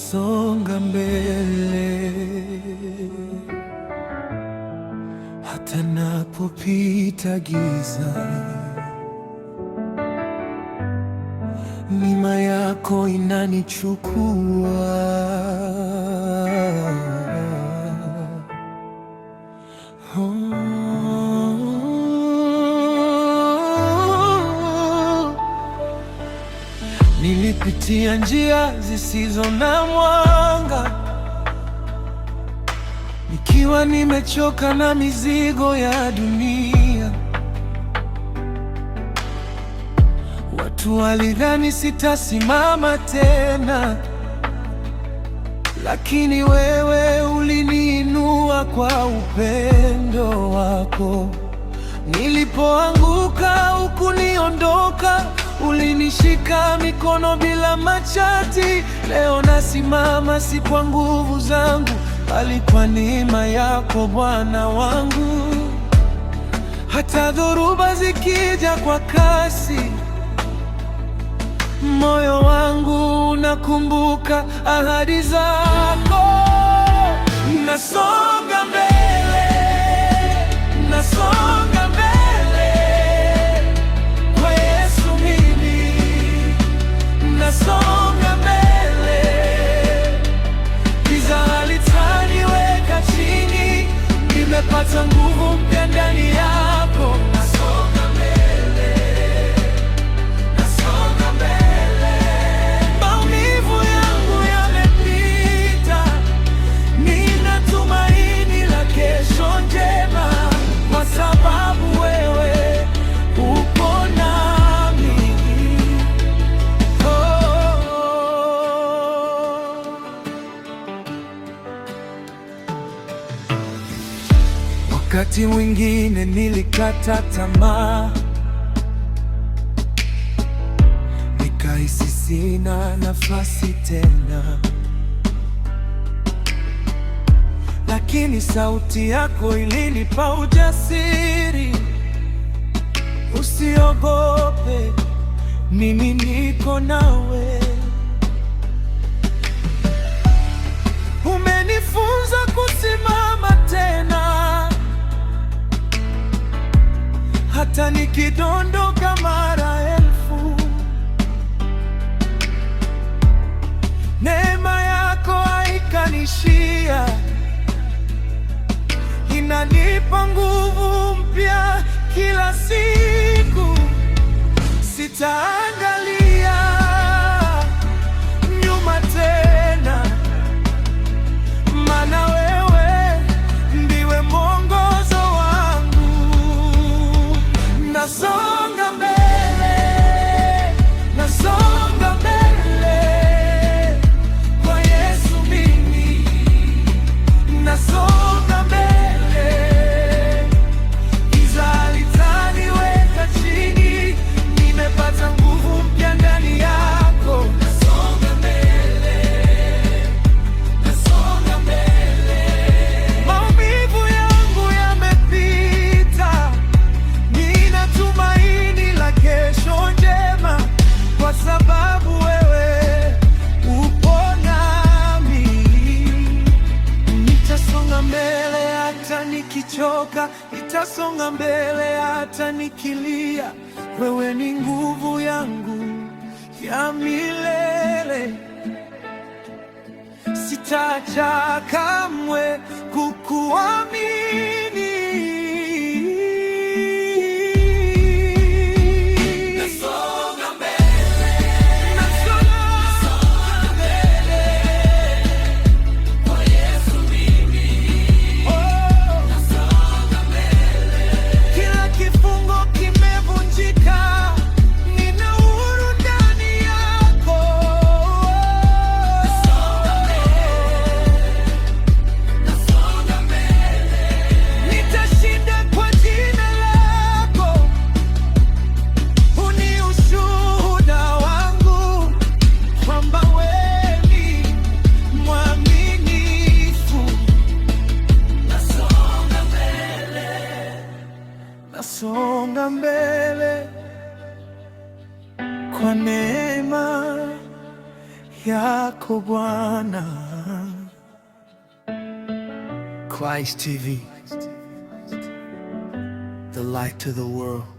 nasonga mbele, hata napopita giza, neema yako inanichukua. Nilipitia njia zisizo na mwanga, nikiwa nimechoka na mizigo ya dunia. Watu walidhani sitasimama tena, lakini wewe uliniinua kwa upendo wako. Nilipoanguka hukuniondoka, ulinishika mikono bila machati. Leo nasimama si kwa nguvu zangu, bali kwa neema yako Bwana wangu. Hata dhoruba zikija kwa kasi, moyo wangu unakumbuka ahadi zako. Nasonga mbele, nasonga mbele, kwa Yesu mimi nasonga mbele. Giza halitaniweka chini, nimepata nguvu mpya ndani yako. Nasonga mbele, nasonga mbele. Maumivu yangu yamepita, nina tumaini la kesho njema, kwa sababu wewe upo nami. Wakati mwingine nilikata tamaa, nikahisi sina nafasi tena, lakini sauti yako ilinipa ujasiri. Usiogope, mimi niko nawe. Umenifunza kusimama tena, hata nikidondoka mara elfu. Neema yako haikanishia, inanipa nguvu mpya kila siku. Sitaangalia nyuma tena, maana wewe ndiwe mwongozo wangu. Nasonga mbele, nasonga mbele, kwa Yesu mimi nasonga mbele. Giza halitaniweka chini, nimepata nguvu mpya ndani yako. Nasonga mbele, nasonga mbele. Maumivu yangu yamepita, nina tumaini la kesho njema, kwa sababu wewe upo nami. Nitasonga mbele hata nikichoka, nitasonga mbele hata nikilia. Wewe ni nguvu yangu ya milele, sitaacha kamwe kukuamini. Nasonga mbele, nasonga mbele, kwa Yesu mimi nasonga mbele. Kila kifungo kimevunjika, nina uhuru ndani yako. Nasonga mbele, nasonga mbele. Nitashinda kwa jina lako, uni ushuhuda wangu kwamba wewe ni mwaminifu. Nasonga mbele, nasonga mbele, kwa neema yako Bwana. Christ TV, the light to the world.